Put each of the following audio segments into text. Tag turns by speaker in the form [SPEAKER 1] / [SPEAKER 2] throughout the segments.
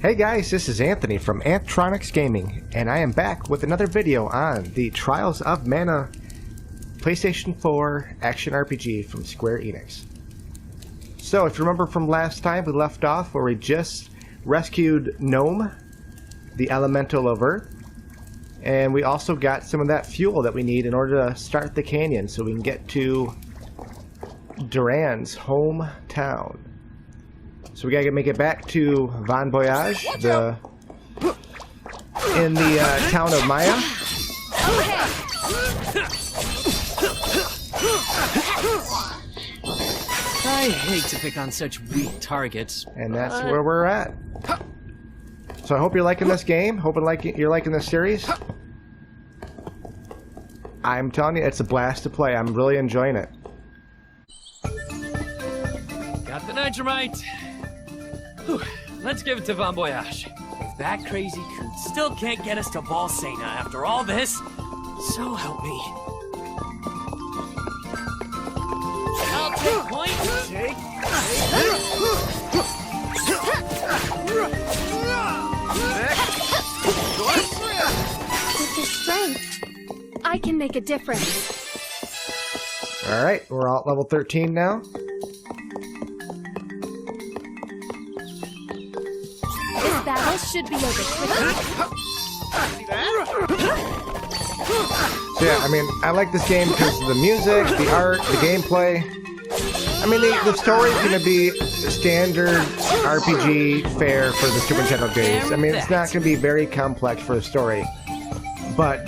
[SPEAKER 1] Hey guys, this is Anthony from Anthtronics Gaming, and I am back with another video on the Trials of Mana PlayStation 4 action RPG from Square Enix. So, if you remember from last time, we left off where we just rescued Gnome, the Elemental of Earth, and we also got some of that fuel that we need in order to start the canyon so we can get to Duran's hometown. So we gotta make it back to Van Voyage, in the town of Maya.
[SPEAKER 2] I hate to pick on such weak targets.
[SPEAKER 1] And that's where we're at. So I hope you're liking this game. Hoping you're liking this series. I'm telling you, it's a blast to play. I'm really enjoying it.
[SPEAKER 2] Got the nitramite. Whew. Let's give it to Van Voyage. If that crazy coot still can't get us to Valsena after all this, so help me. I'll take point. Take.
[SPEAKER 3] With your strength, I can make a difference.
[SPEAKER 1] Alright, we're all at level 13 now.
[SPEAKER 3] This battle should be over quickly.
[SPEAKER 1] So yeah, I mean, I like this game because of the music, the art, the gameplay. I mean, the story is going to be standard RPG fare for the Super Nintendo days. I mean, it's not going to be very complex for the story. But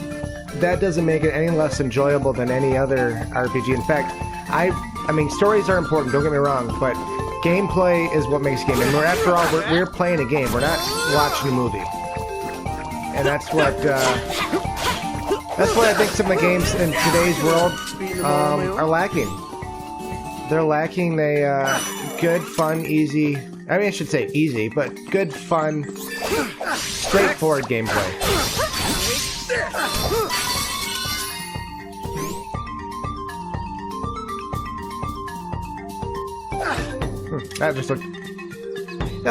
[SPEAKER 1] that doesn't make it any less enjoyable than any other RPG. In fact, I mean, stories are important, don't get me wrong, but gameplay is what makes a game. And after all, we're playing a game. We're not watching a movie. And that's what I think some of the games in today's world are lacking. They're lacking good, fun, easy. I mean, I should say easy, but good, fun, straightforward gameplay. That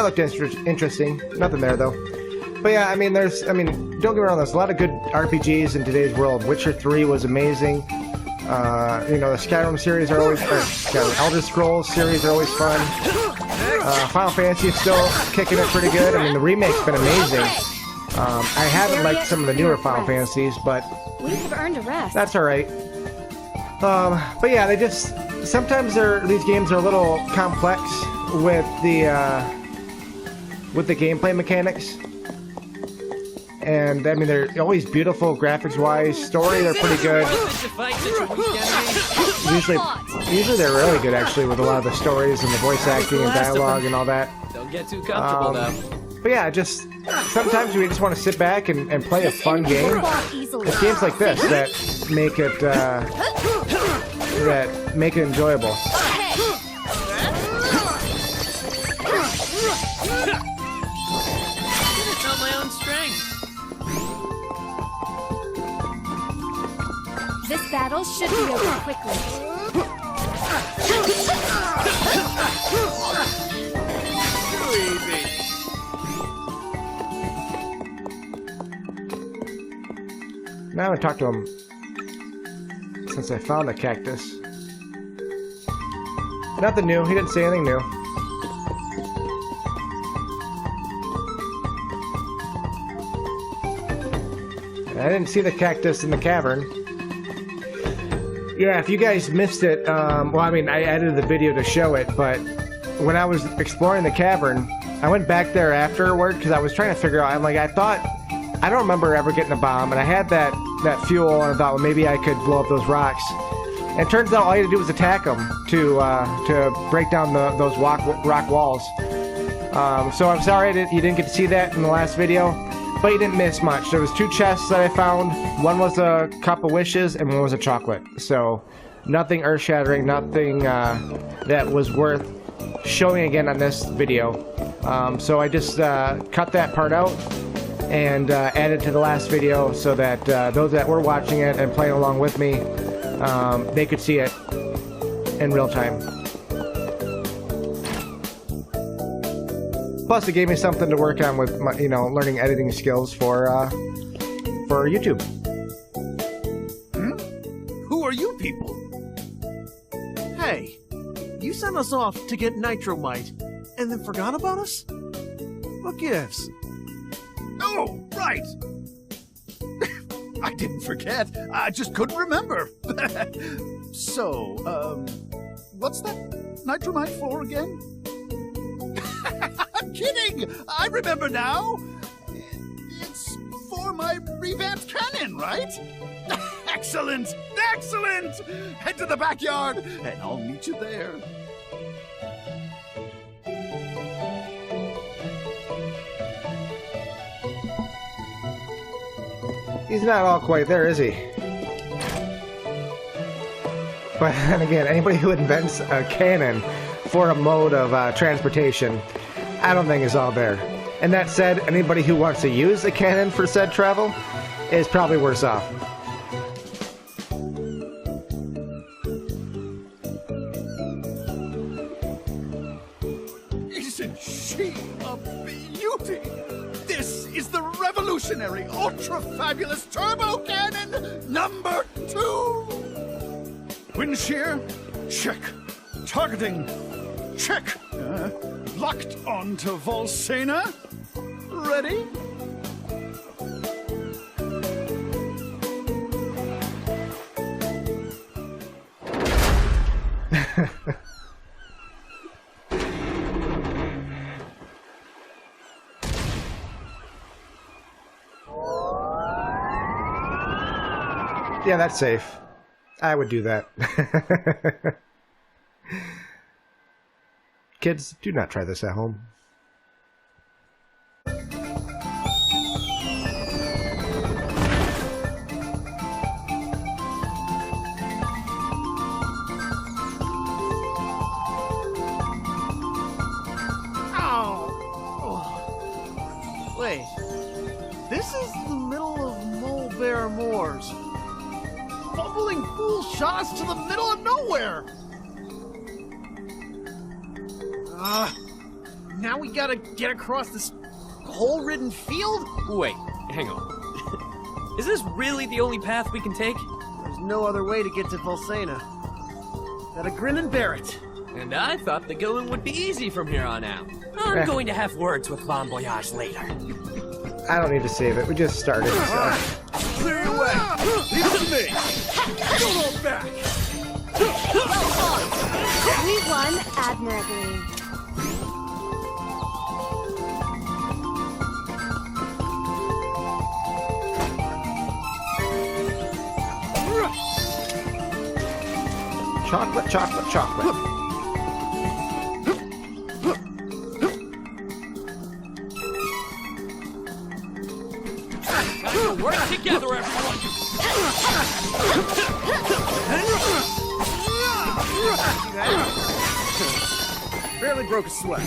[SPEAKER 1] looked interesting. Nothing there though. But yeah, I mean, don't get me wrong. There's a lot of good RPGs in today's world. Witcher 3 was amazing. You know, the Skyrim series are always, Elder Scrolls series are always fun. Final Fantasy is still kicking it pretty good. I mean, the remake's been amazing. I haven't liked some of the newer Final Fantasies, but
[SPEAKER 3] We have earned a rest.
[SPEAKER 1] that's all right. But yeah, sometimes these games are a little complex with the gameplay mechanics. And I mean, they're always beautiful graphics-wise. Story, they're pretty good. Usually they're really good actually with a lot of the stories and the voice acting and dialogue and all that.
[SPEAKER 2] Don't get too comfortable now.
[SPEAKER 1] But yeah, sometimes we just want to sit back and play a fun game. It's games like this that make it enjoyable.
[SPEAKER 2] It's not my own strength.
[SPEAKER 3] This battle should be over quickly.
[SPEAKER 2] Too easy.
[SPEAKER 1] Now I haven't talked to him since I found the cactus. Nothing new. He didn't say anything new. I didn't see the cactus in the cavern. Yeah, if you guys missed it, well, I mean, I edited the video to show it, but when I was exploring the cavern, I went back there afterward because I was trying to figure out, I don't remember ever getting a bomb, and I had that fuel, and I thought, well, maybe I could blow up those rocks. And it turns out all you had to do was attack them to break down those rock walls. So I'm sorry you didn't get to see that in the last video, but you didn't miss much. There was 2 chests that I found. One was a cup of wishes, and one was a chocolate. So nothing earth-shattering, nothing that was worth showing again on this video. So I just cut that part out and added to the last video so that those that were watching it and playing along with me, they could see it in real time. Plus, it gave me something to work on with my, learning editing skills for YouTube.
[SPEAKER 4] Who are you people? Hey, you sent us off to get nitromite, and then forgot about us? What gives?
[SPEAKER 5] Oh, right! I didn't forget. I just couldn't remember. So, what's that nitromite for again? I'm kidding! I remember now! It's for my revamped cannon, right? Excellent! Excellent! Head to the backyard, and I'll meet you there.
[SPEAKER 1] He's not all quite there, is he? But then again, anybody who invents a cannon for a mode of transportation, I don't think is all there. And that said, anybody who wants to use a cannon for said travel is probably worse off.
[SPEAKER 5] Isn't she a beauty? This is the revolutionary, ultra-fabulous turbo cannon number 2! Wind shear? Check. Targeting? Check. Locked onto Valsena? Ready?
[SPEAKER 1] Yeah, that's safe. I would do that. Kids, do not try this at home.
[SPEAKER 4] Wait, this is the middle of Mulberry Moors. Bumbling fool shot us to the middle of nowhere! Now we gotta get across this hole-ridden field?
[SPEAKER 2] Wait, hang on. Is this really the only path we can take?
[SPEAKER 4] There's no other way to get to Valsena. Gotta grin and bear it.
[SPEAKER 2] And I thought the going would be easy from here on out. I'm going to have words with Bon Voyage later.
[SPEAKER 1] I don't need to save it. We just started. So.
[SPEAKER 5] Clear your way! Leave it to me! Don't hold back!
[SPEAKER 3] We won admirably.
[SPEAKER 1] Chocolate, chocolate, chocolate.
[SPEAKER 2] Work together, everyone!
[SPEAKER 4] Barely broke a sweat.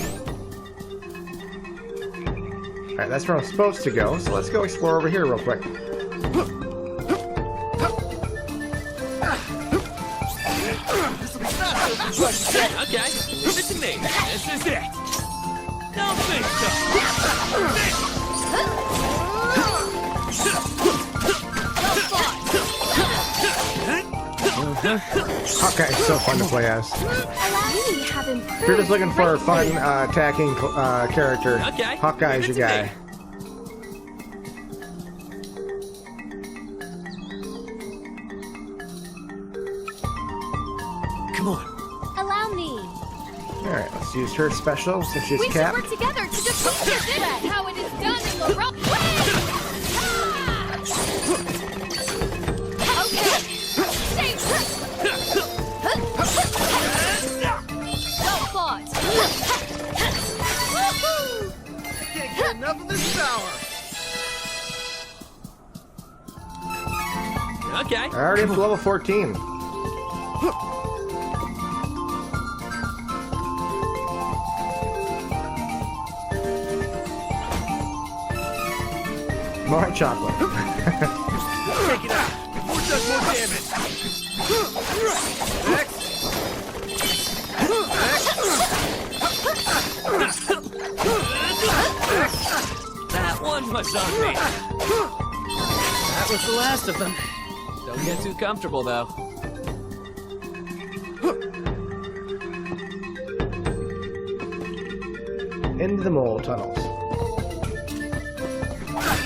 [SPEAKER 1] Alright, that's where I'm supposed to go, so let's go explore over here real quick.
[SPEAKER 2] Okay, leave it to me. This is it. Don't think so.
[SPEAKER 1] Hawkeye is so fun to play as. If you're just looking for a fun attacking character,
[SPEAKER 2] Okay,
[SPEAKER 1] Hawkeye is your guy.
[SPEAKER 2] Come on.
[SPEAKER 3] Allow me.
[SPEAKER 1] Alright, let's use her special since she's
[SPEAKER 3] We should
[SPEAKER 1] capped.
[SPEAKER 3] work together to defeat this threat. How it is done in the rough way. Okay. Stay put. Well fought.
[SPEAKER 4] Can't get enough of this power.
[SPEAKER 2] Okay.
[SPEAKER 1] I already up to level 14. More chocolate.
[SPEAKER 4] Take it out before it does more damage. Next.
[SPEAKER 2] That one was on me. That was the last of them. Don't get too comfortable, though.
[SPEAKER 1] Into the mole tunnels.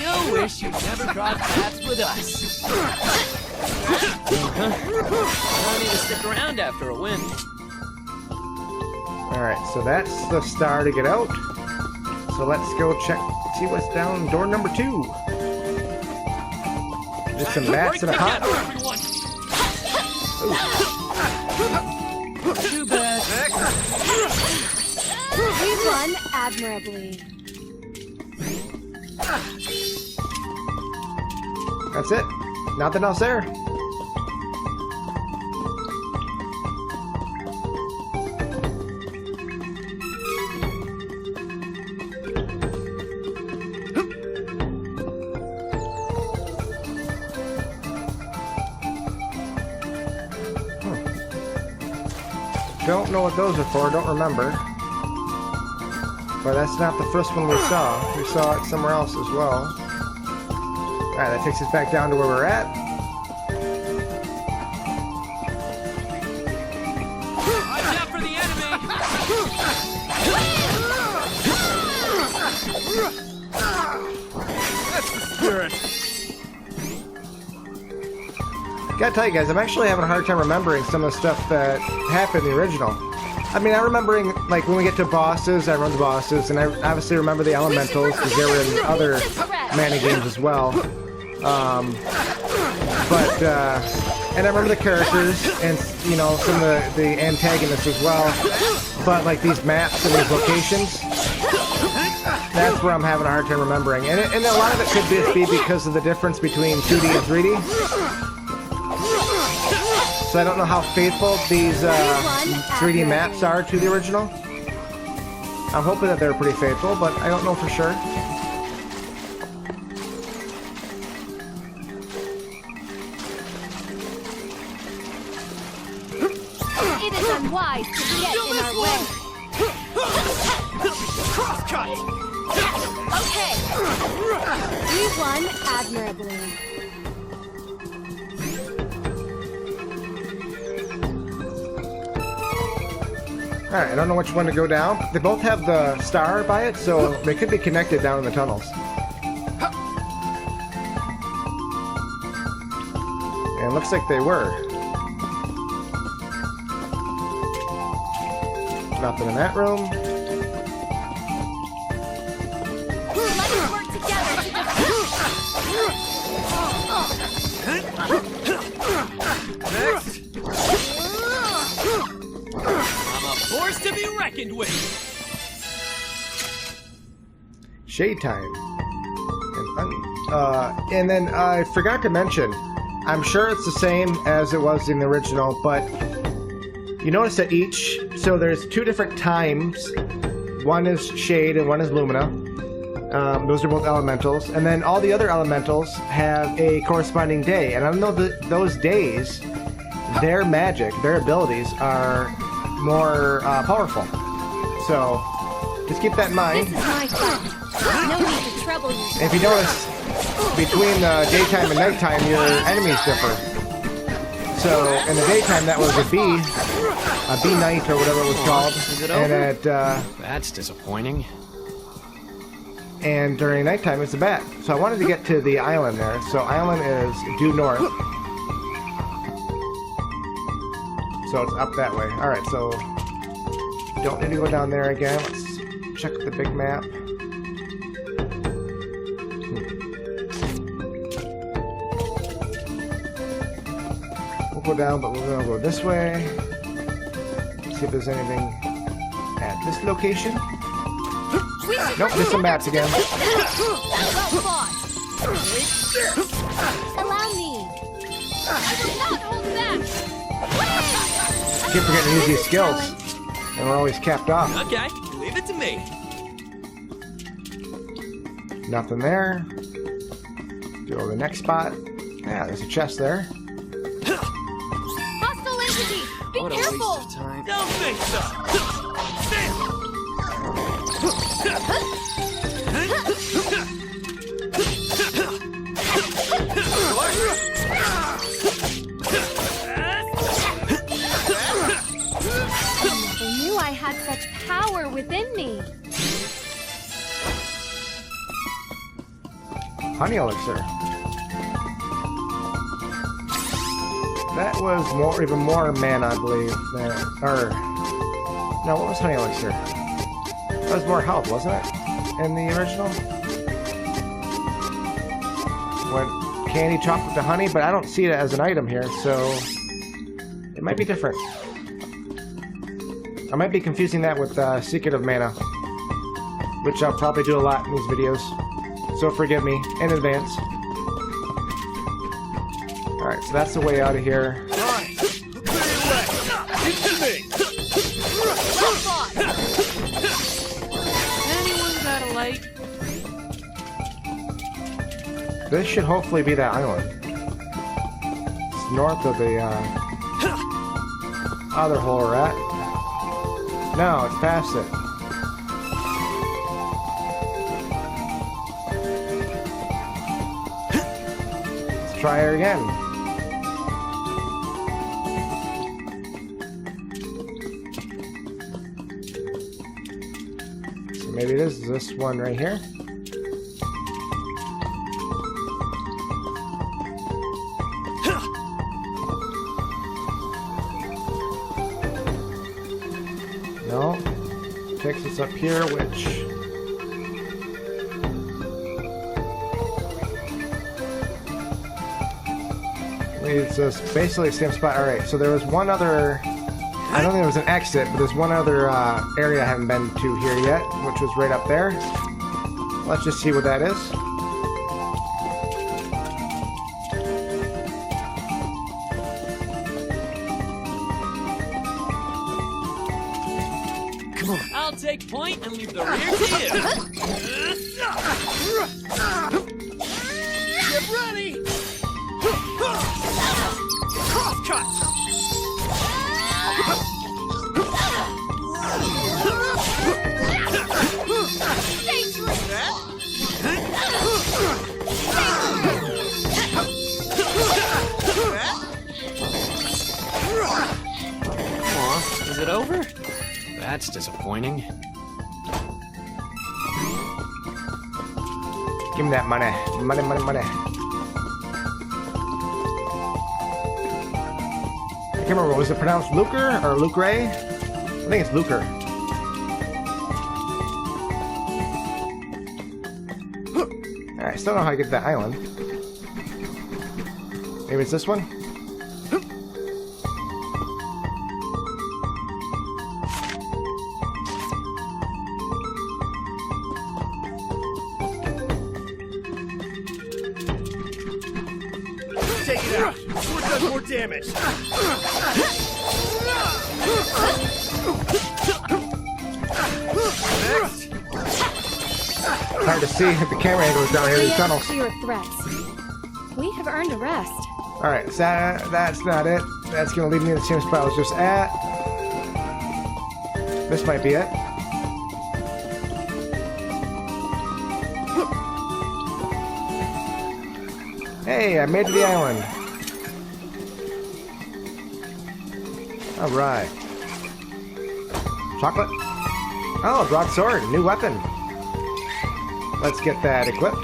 [SPEAKER 2] You wish you'd never crossed paths with us. No need to stick around after a win.
[SPEAKER 1] Alright, so that's the star to get out. So let's go check, see what's down door number 2. There's some mats and a pot.
[SPEAKER 2] Too bad.
[SPEAKER 3] We won admirably.
[SPEAKER 1] That's it. Nothing else there. Don't know what those are for, don't remember. But that's not the first one we saw. We saw it somewhere else as well. Alright, that takes us back down to where we're at.
[SPEAKER 2] Watch out for the enemy!
[SPEAKER 4] That's the spirit.
[SPEAKER 1] Gotta tell you guys, I'm actually having a hard time remembering some of the stuff that happened in the original. I mean, I'm remembering, like, when we get to bosses, I run the bosses, and I obviously remember the elementals, because they were in other Manny games as well. And I remember the characters, and, you know, some of the antagonists as well. But, like, these maps and these locations, that's where I'm having a hard time remembering. And a lot of it could just be because of the difference between 2D and 3D. So I don't know how faithful these 3D maps are to the original. I'm hoping that they're pretty faithful, but I don't know for sure.
[SPEAKER 3] It is unwise to get in our way.
[SPEAKER 4] Crosscut!
[SPEAKER 3] Okay. We won admirably.
[SPEAKER 1] Alright, I don't know which one to go down. They both have the star by it, so they could be connected down in the tunnels. And it looks like they were. Nothing in that room.
[SPEAKER 3] Let's work together to
[SPEAKER 2] Next! I'm a force to be reckoned with!
[SPEAKER 1] Shade time. And then I forgot to mention, I'm sure it's the same as it was in the original, but you notice that so there's 2 different times. One is shade and one is lumina. Those are both elementals. And then all the other elementals have a corresponding day. And I don't know that those days, their magic, their abilities are more powerful. So just keep that in mind.
[SPEAKER 3] This is my fight. No need to trouble you.
[SPEAKER 1] If you notice, between daytime and nighttime, your enemies differ. So in the daytime, that was a bee night or whatever it was called.
[SPEAKER 2] Is it
[SPEAKER 1] and
[SPEAKER 2] over? That's disappointing.
[SPEAKER 1] And during nighttime, it's a bat. So I wanted to get to the island there. So island is due north. So it's up that way. Alright, so don't need to go down there again. Let's check the big map. We'll go down, but we're going to go this way. See if there's anything at this location. Nope, there's some maps again.
[SPEAKER 3] Well fought. Allow me. I will not hold back.
[SPEAKER 1] Keep forgetting to use these skills. And we're always capped off.
[SPEAKER 2] Okay, leave it to me.
[SPEAKER 1] Nothing there. Go to the next spot. Yeah, there's a chest there.
[SPEAKER 3] Hostile entity. Be
[SPEAKER 2] What a
[SPEAKER 3] careful.
[SPEAKER 2] waste of time. Don't think so!
[SPEAKER 3] within me.
[SPEAKER 1] Honey elixir. That was even more mana, I believe. No, what was honey elixir? That was more health, wasn't it? In the original? Went candy chocolate to honey, but I don't see it as an item here, so it might be different. I might be confusing that with Secret of Mana, which I'll probably do a lot in these videos, so forgive me in advance. Alright, so that's the way out of here.
[SPEAKER 2] Anyone got a light?
[SPEAKER 1] This should hopefully be that island. It's north of the other hole we're at. No, it's past it. Let's try her again. So maybe it is this one right here. No. Takes us up here, which... leads us basically the same spot. Alright, so there was one other... I don't think there was an exit, but there's one other area I haven't been to here yet, which was right up there. Let's just see what that is.
[SPEAKER 2] I'll take point and leave the rear to you.
[SPEAKER 4] Get ready! Crosscut!
[SPEAKER 2] Aw, is it over? That's disappointing.
[SPEAKER 1] Give me that money. Money, money, money. I can't remember, was it pronounced Lucre or Lucre? I think it's Lucre. Alright, still don't know how to get to that island. Maybe it's this one?
[SPEAKER 4] Take it out! Sword does more damage! Next!
[SPEAKER 1] Hard to see if the camera angle is down here in these tunnels.
[SPEAKER 3] To your threats. We have earned a rest.
[SPEAKER 1] Alright, so that's not it. That's gonna leave me in the same spot I was just at. This might be it. Hey, I made it to the island. Alright. Chocolate. Oh, broadsword, new weapon. Let's get that equipped.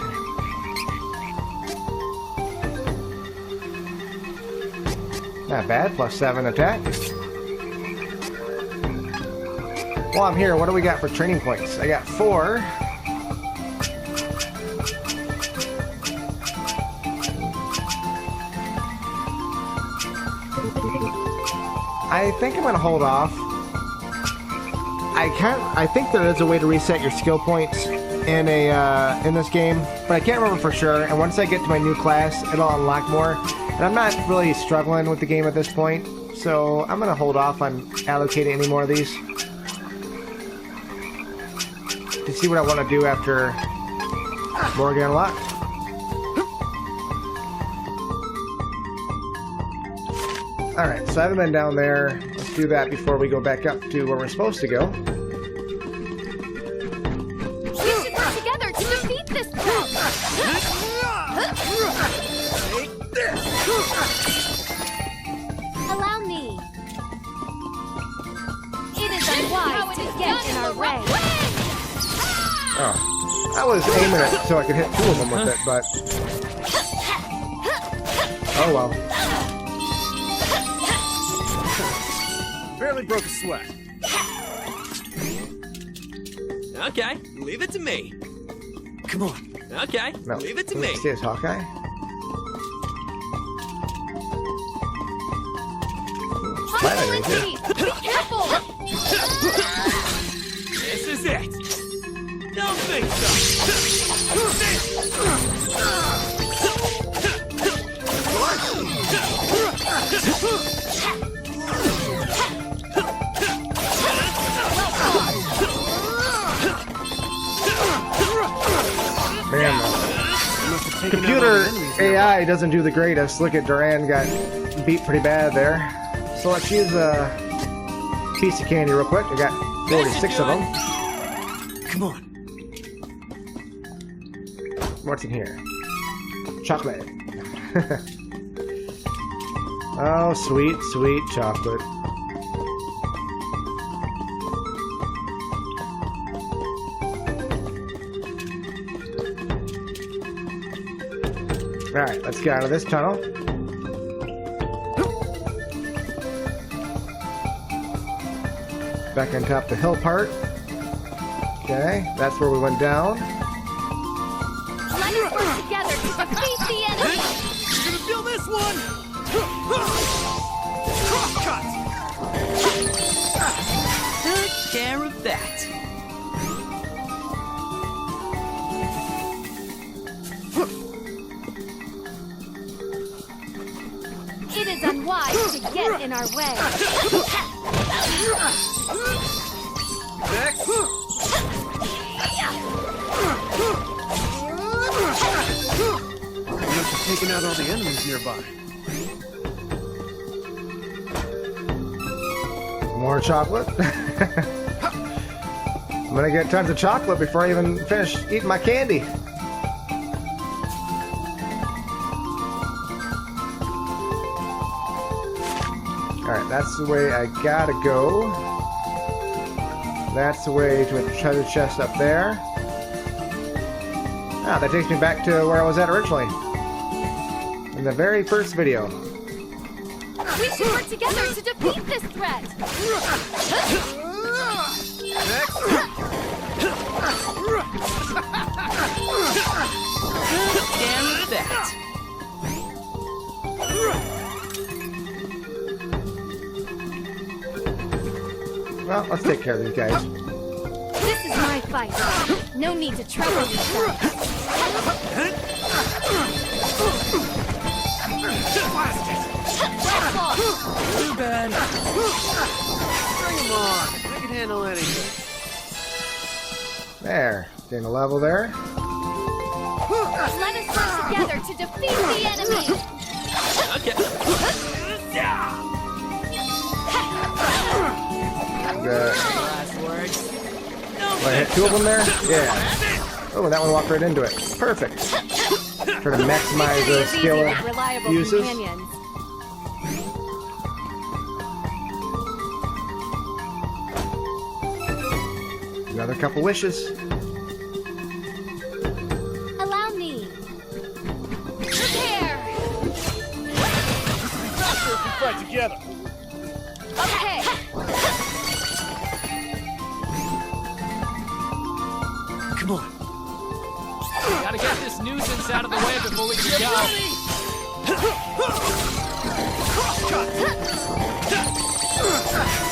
[SPEAKER 1] Not bad, +7 attack. While I'm here, what do we got for training points? I got 4. I think I'm gonna hold off. I think there is a way to reset your skill points in this game, but I can't remember for sure. And once I get to my new class, it'll unlock more. And I'm not really struggling with the game at this point, so I'm gonna hold off on allocating any more of these to see what I want to do after more get unlocked. Alright, so I haven't been down there. Let's do that before we go back up to where we're supposed to go.
[SPEAKER 3] We should work together to defeat this threat.
[SPEAKER 4] Take this!
[SPEAKER 3] Allow me. It is unwise to get in our way.
[SPEAKER 1] Oh. I was aiming it so I could hit 2 of them with it, but... Oh well.
[SPEAKER 4] Barely broke a sweat.
[SPEAKER 2] Okay, leave it to me. Come on. Okay,
[SPEAKER 1] No.
[SPEAKER 2] leave it to me.
[SPEAKER 1] Stay as Hawkeye. Twilight right here.
[SPEAKER 3] Be careful!
[SPEAKER 2] This is it. Don't think
[SPEAKER 1] Man, the computer AI doesn't do the greatest. Look at Duran got beat pretty bad there. So let's use a piece of candy real quick. I got 46 of them.
[SPEAKER 2] Come on.
[SPEAKER 1] What's in here? Chocolate. Oh, sweet, sweet chocolate. Alright, let's get out of this tunnel. Back on top of the hill part. Okay, that's where we went down.
[SPEAKER 3] Let us work together to defeat the enemy!
[SPEAKER 4] You're gonna feel this one! Crosscut!
[SPEAKER 2] Took care of that.
[SPEAKER 3] It is unwise to get in our way.
[SPEAKER 4] Next! Must have taken out all the enemies nearby.
[SPEAKER 1] More chocolate. I'm gonna get tons of chocolate before I even finish eating my candy. Alright, that's the way I gotta go. That's the way to a treasure chest up there. Ah, that takes me back to where I was at originally. In the very first video.
[SPEAKER 3] We should work together to defeat this threat!
[SPEAKER 4] Next!
[SPEAKER 2] Damn that.
[SPEAKER 1] Well, let's take care of these guys.
[SPEAKER 3] This is my fight. No need to trouble yourself.
[SPEAKER 2] Too bad.
[SPEAKER 4] Bring him on! I can handle anything.
[SPEAKER 1] There. Staying a level there.
[SPEAKER 3] Let us work together to defeat the enemy!
[SPEAKER 2] Okay.
[SPEAKER 1] Good.
[SPEAKER 2] Last words.
[SPEAKER 1] I hit 2 of them there? Yeah. Oh, that one walked right into it. Perfect. Try to maximize those skill
[SPEAKER 3] reliable
[SPEAKER 1] uses.
[SPEAKER 3] companions.
[SPEAKER 1] Another couple wishes.
[SPEAKER 3] Allow me. Prepare.
[SPEAKER 4] Faster if we fight together.
[SPEAKER 3] Okay.
[SPEAKER 2] Come on. Gotta get this nuisance out of the way before we can go.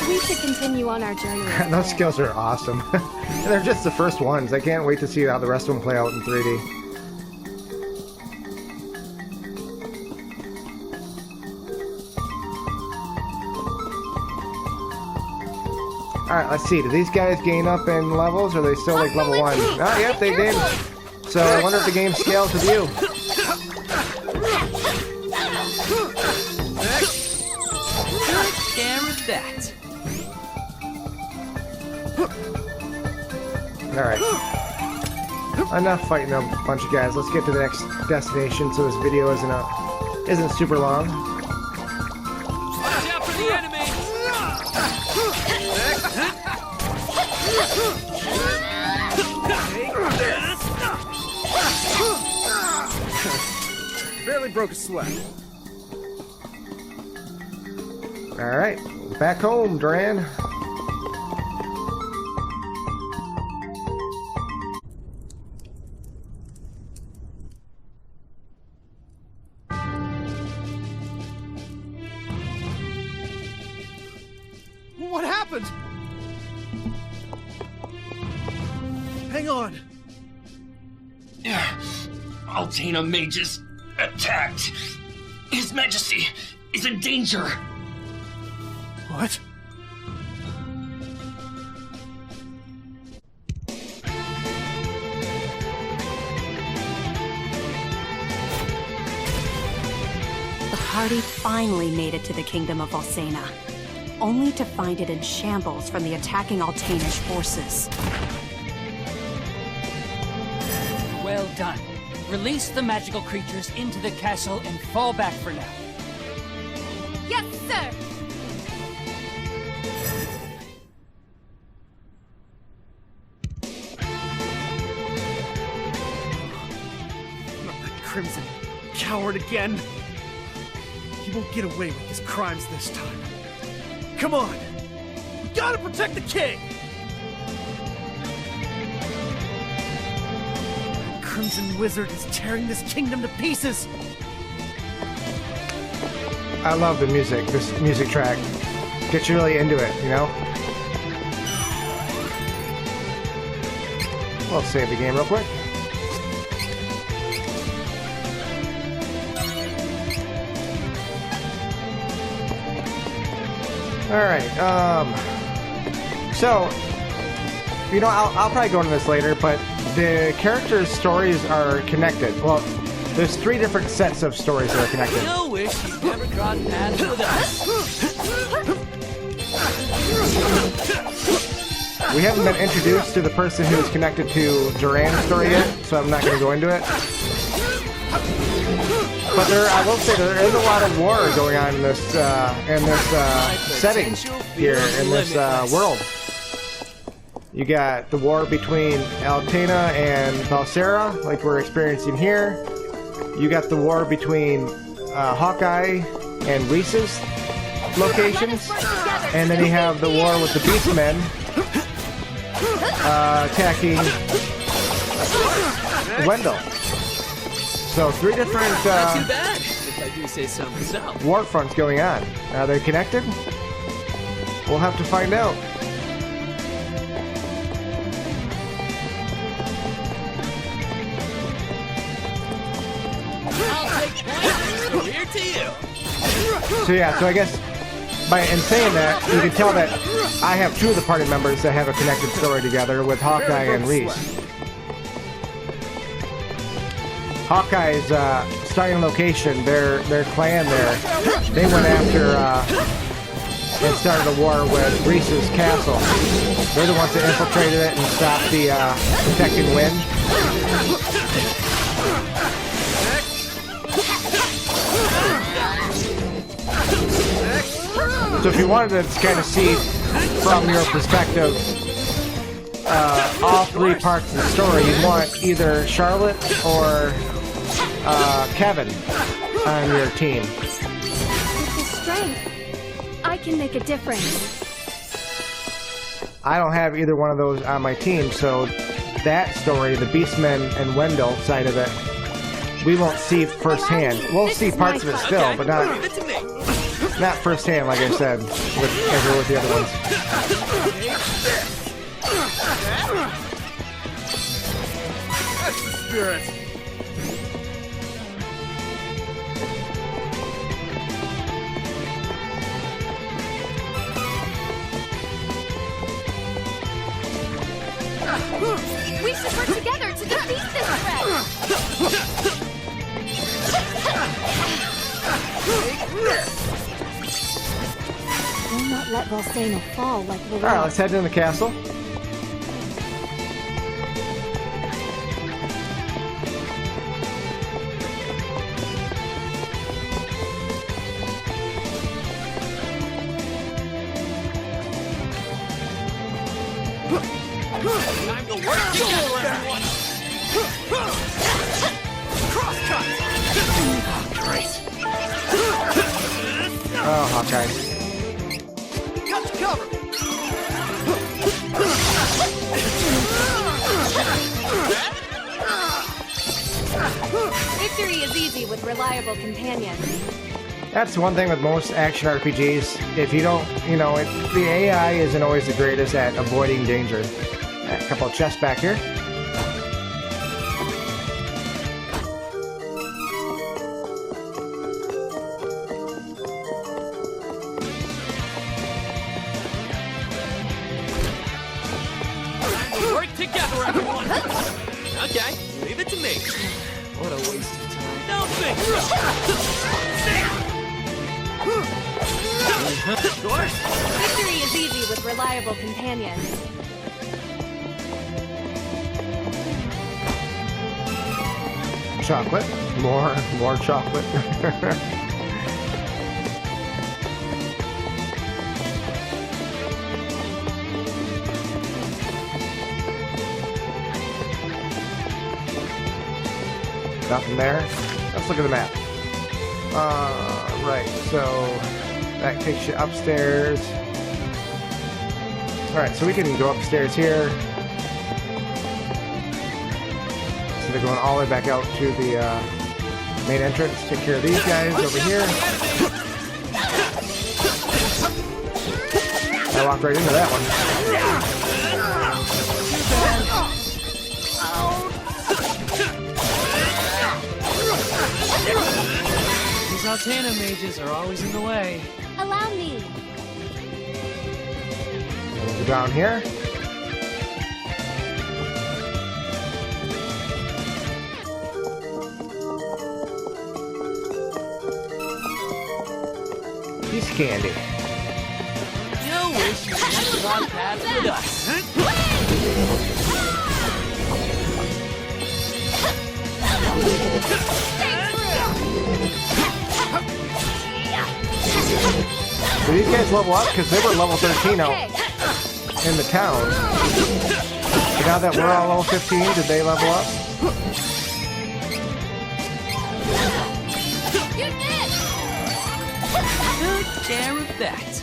[SPEAKER 3] We should continue on our journey.
[SPEAKER 1] Those skills are awesome. And they're just the first ones. I can't wait to see how the rest of them play out in 3D. Alright, let's see. Do these guys gain up in levels, or are they still like level 1? Oh, yep, they did. So I wonder if the game scales with you.
[SPEAKER 2] Took care of that.
[SPEAKER 1] Alright. Enough fighting a bunch of guys. Let's get to the next destination so this video isn't super long.
[SPEAKER 2] Watch out for the enemy.
[SPEAKER 4] Take Barely broke a sweat.
[SPEAKER 1] Alright, back home, Duran.
[SPEAKER 4] What happened? Hang on.
[SPEAKER 6] Valsena mages attacked. His Majesty is in danger.
[SPEAKER 4] What?
[SPEAKER 7] The party finally made it to the kingdom of Valsena, only to find it in shambles from the attacking Altanish forces.
[SPEAKER 2] Well done. Release the magical creatures into the castle and fall back for now.
[SPEAKER 3] Yes, sir!
[SPEAKER 4] Not that crimson coward again. He won't get away with his crimes this time. Come on! We gotta protect the king! That crimson wizard is tearing this kingdom to pieces!
[SPEAKER 1] I love the music. This music track gets you really into it, you know? We'll save the game real quick. Alright, so, you know, I'll probably go into this later, but the characters' stories are connected. Well, there's 3 different sets of stories that are connected.
[SPEAKER 2] Still wish you'd never crossed paths with us.
[SPEAKER 1] We haven't been introduced to the person who's connected to Duran's story yet, so I'm not going to go into it. But I will say, there is a lot of war going on in this setting here, in this world. You got the war between Altena and Valsena, like we're experiencing here. You got the war between Hawkeye and Reese's locations. And then you have the war with the Beastmen attacking Wendell. So 3 different
[SPEAKER 2] Not too bad, if I do say so myself.
[SPEAKER 1] war fronts going on. Are they connected? We'll have to find out.
[SPEAKER 2] I'll take points from here to you.
[SPEAKER 1] So yeah, so I guess in saying that, you can tell that I have 2 of the party members that have a connected story together with Hawkeye and Reese. Hawkeye's starting location, their clan there, they went after and started a war with Reese's castle. They're the ones that infiltrated it and stopped the protecting wind. So if you wanted to kind of see from your perspective all 3 parts of the story, you want either Charlotte or Kevin on your team.
[SPEAKER 3] With the strength, I can make a difference.
[SPEAKER 1] I don't have either one of those on my team, so that story, the Beastmen and Wendell side of it, we won't see firsthand. We'll see parts of it still, but not firsthand, like I said, with the other ones.
[SPEAKER 4] That's the spirit!
[SPEAKER 3] We should work together to defeat this threat!
[SPEAKER 7] Will not let Valsena fall like the
[SPEAKER 1] Alright, let's head into the castle.
[SPEAKER 2] Time to work together, everyone.
[SPEAKER 4] Crosscut!
[SPEAKER 1] Okay.
[SPEAKER 4] Got you covered.
[SPEAKER 3] Victory is easy with reliable companions.
[SPEAKER 1] That's one thing with most action RPGs. If you don't, you know, the AI isn't always the greatest at avoiding danger. A couple of chests back here.
[SPEAKER 2] We'll work together, everyone. Okay, leave it to me. What a waste of time. Don't think. Of course.
[SPEAKER 3] Victory is easy with reliable companions.
[SPEAKER 1] Chocolate. More chocolate. Nothing there. Let's look at the map. Right, so that takes you upstairs. Alright, so we can go upstairs here. So they're going all the way back out to the main entrance. Take care of these guys over here. I walked right into that one.
[SPEAKER 2] These Valsena mages are always in the way.
[SPEAKER 3] Allow me.
[SPEAKER 1] We'll go down here. Piece of candy.
[SPEAKER 2] You wish you could walk paths with us.
[SPEAKER 1] Did these guys level up? Because they were level 13 out in the town. But now that we're all level 15, did they level up?
[SPEAKER 3] You did!
[SPEAKER 2] Good care of that.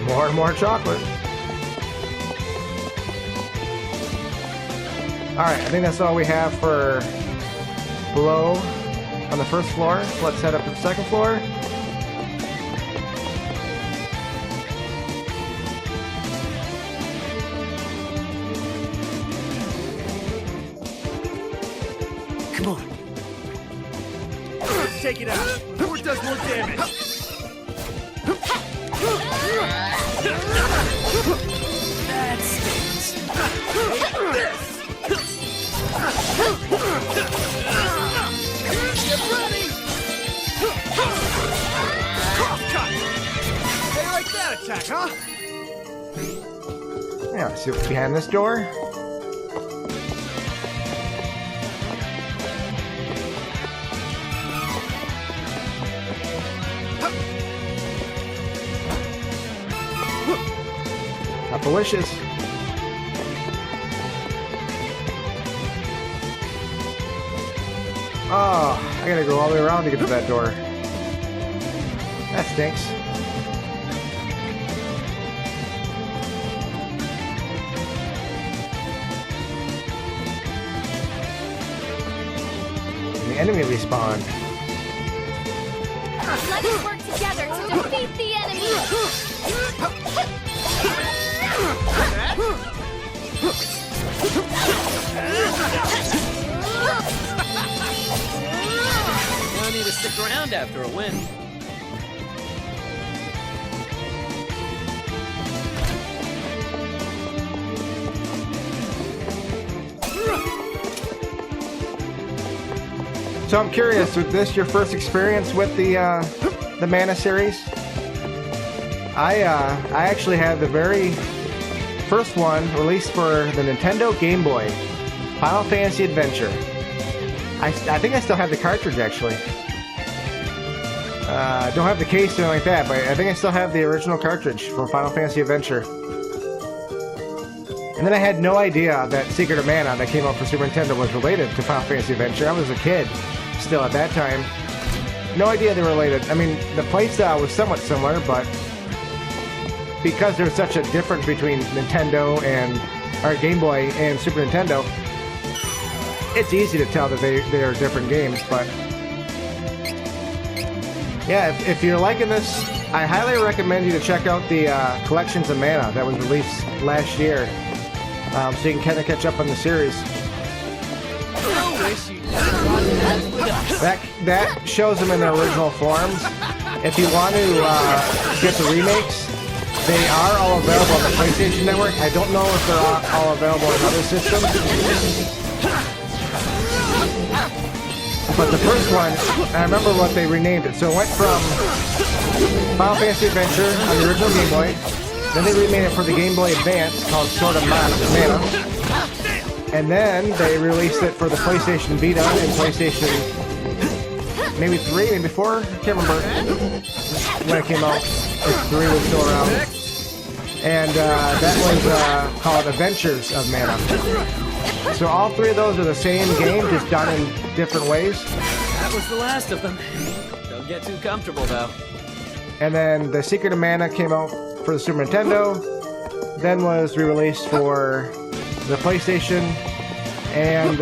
[SPEAKER 1] More and more chocolate. Alright, I think that's all we have for below on the first floor. So let's head up to the second floor.
[SPEAKER 4] Come on. Let's take it out. Before it does more damage.
[SPEAKER 2] That stings.
[SPEAKER 4] Get ready! Cut! Hey, like that attack, huh?
[SPEAKER 1] Yeah, let's see what's behind this door. Delicious. Oh, I gotta go all the way around to get to that door. That stinks. The enemy respawned.
[SPEAKER 3] Let us work together to defeat the enemy!
[SPEAKER 2] No need to stick around after a win.
[SPEAKER 1] So I'm curious, was this your first experience with the Mana series? I actually had the very first one released for the Nintendo Game Boy, Final Fantasy Adventure. I think I still have the cartridge actually. Don't have the case or anything like that, but I think I still have the original cartridge for Final Fantasy Adventure. And then I had no idea that Secret of Mana that came out for Super Nintendo was related to Final Fantasy Adventure. I was a kid still at that time. No idea they were related. I mean, the playstyle was somewhat similar, but because there's such a difference between Nintendo and or Game Boy and Super Nintendo, it's easy to tell that they are different games. But yeah, if you're liking this, I highly recommend you to check out the Collections of Mana that was released last year, so you can kind of catch up on the series. That shows them in their original forms. If you want to get the remakes, they are all available on the PlayStation Network. I don't know if they're all available on other systems. But the first one, I remember what they renamed it. So it went from Final Fantasy Adventure on the original Game Boy. Then they remade it for the Game Boy Advance called Sword of Mana. And then they released it for the PlayStation Vita and PlayStation maybe 3, maybe 4. I can't remember when it came out. If 3 was still around. And that was called Adventures of Mana. So all 3 of those are the same game, just done in different ways.
[SPEAKER 2] That was the last of them. Don't get too comfortable, though.
[SPEAKER 1] And then the Secret of Mana came out for the Super Nintendo, then was re-released for the PlayStation and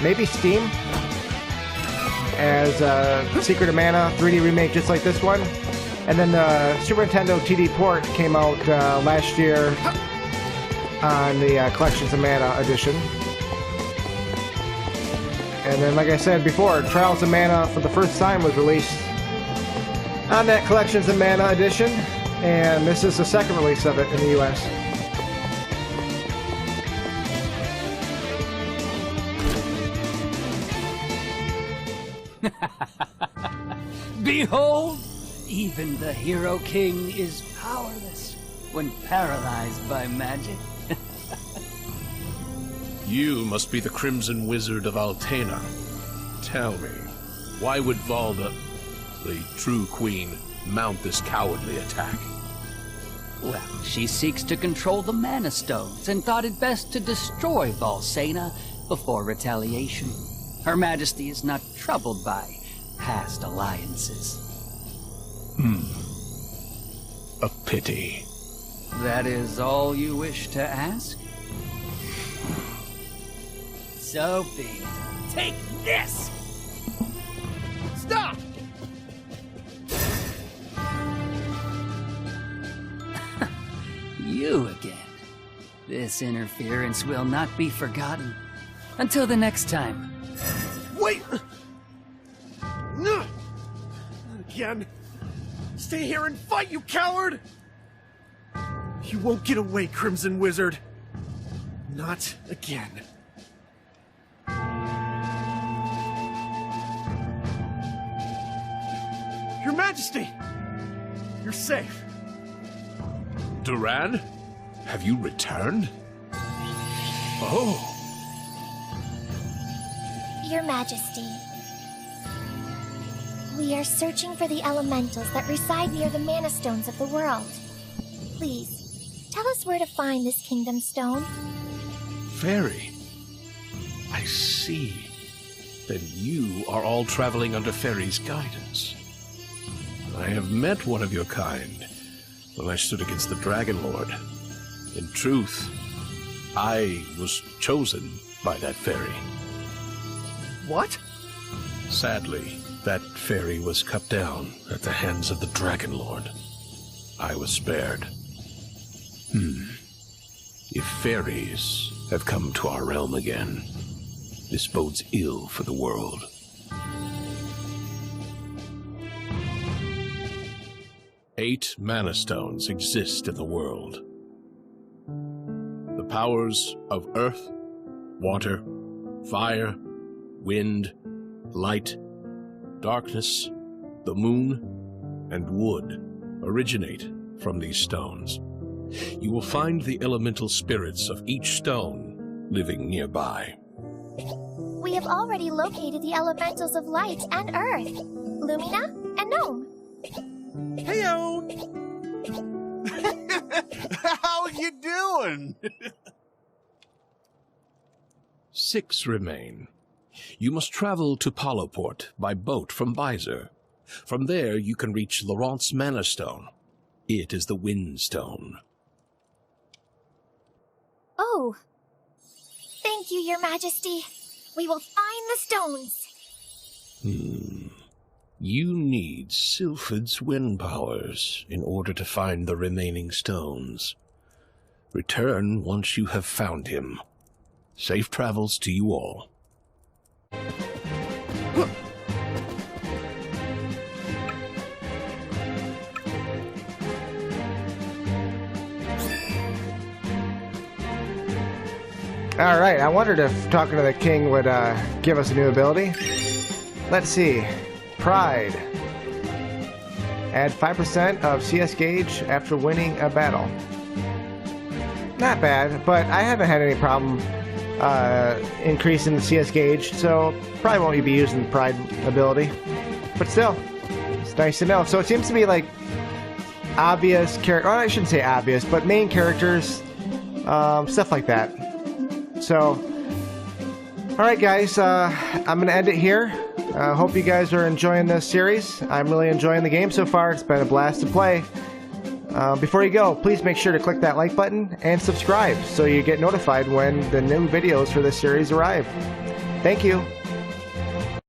[SPEAKER 1] maybe Steam as Secret of Mana 3D remake, just like this one. And then the Super Nintendo TD port came out last year on the Collections of Mana edition. And then, like I said before, Trials of Mana for the first time was released on that Collections of Mana edition, and this is the second release of it in the US.
[SPEAKER 8] Behold, even the Hero King is powerless when paralyzed by magic.
[SPEAKER 9] You must be the Crimson Wizard of Valsena. Tell me, why would Valda, the true queen, mount this cowardly attack?
[SPEAKER 8] Well, she seeks to control the Mana Stones and thought it best to destroy Valsena before retaliation. Her Majesty is not troubled by past alliances.
[SPEAKER 9] A pity.
[SPEAKER 8] That is all you wish to ask? So be it. Take this!
[SPEAKER 4] Stop!
[SPEAKER 8] You again. This interference will not be forgotten. Until the next time.
[SPEAKER 4] Wait! Not again. Stay here and fight, you coward! You won't get away, Crimson Wizard. Not again. Your Majesty! You're safe.
[SPEAKER 9] Duran? Have you returned? Oh.
[SPEAKER 10] Your Majesty, we are searching for the elementals that reside near the Mana Stones of the world. Please, tell us where to find this Kingdom Stone.
[SPEAKER 9] Fairy. I see. Then you are all traveling under Fairy's guidance. I have met one of your kind when I stood against the Dragon Lord. In truth, I was chosen by that fairy.
[SPEAKER 4] What?
[SPEAKER 9] Sadly, that fairy was cut down at the hands of the Dragon Lord. I was spared. If fairies have come to our realm again, this bodes ill for the world. Eight Mana Stones exist in the world. The powers of earth, water, fire, wind, light, darkness, the moon, and wood originate from these stones. You will find the elemental spirits of each stone living nearby.
[SPEAKER 10] We have already located the elementals of light and earth, Lumina and Gnome.
[SPEAKER 4] Heyo!
[SPEAKER 5] How you doing? darn!
[SPEAKER 9] 6 remain. You must travel to Poloport by boat from Visor. From there, you can reach Laurent's Mana Stone. It is the Wind Stone.
[SPEAKER 10] Oh. Thank you, Your Majesty. We will find the stones.
[SPEAKER 9] You need Sylphid's wind powers in order to find the remaining stones. Return once you have found him. Safe travels to you all.
[SPEAKER 1] Alright, I wondered if talking to the king would give us a new ability. Let's see. Pride. Add 5% of CS gauge after winning a battle. Not bad, but I haven't had any problem increasing the CS gauge, so probably won't be using the Pride ability. But still, it's nice to know. So it seems to be like obvious character. Well, I shouldn't say obvious, but main characters, stuff like that. So, alright guys, I'm going to end it here. Hope you guys are enjoying this series. I'm really enjoying the game so far. It's been a blast to play. Before you go, please make sure to click that like button and subscribe so you get notified when the new videos for this series arrive. Thank you.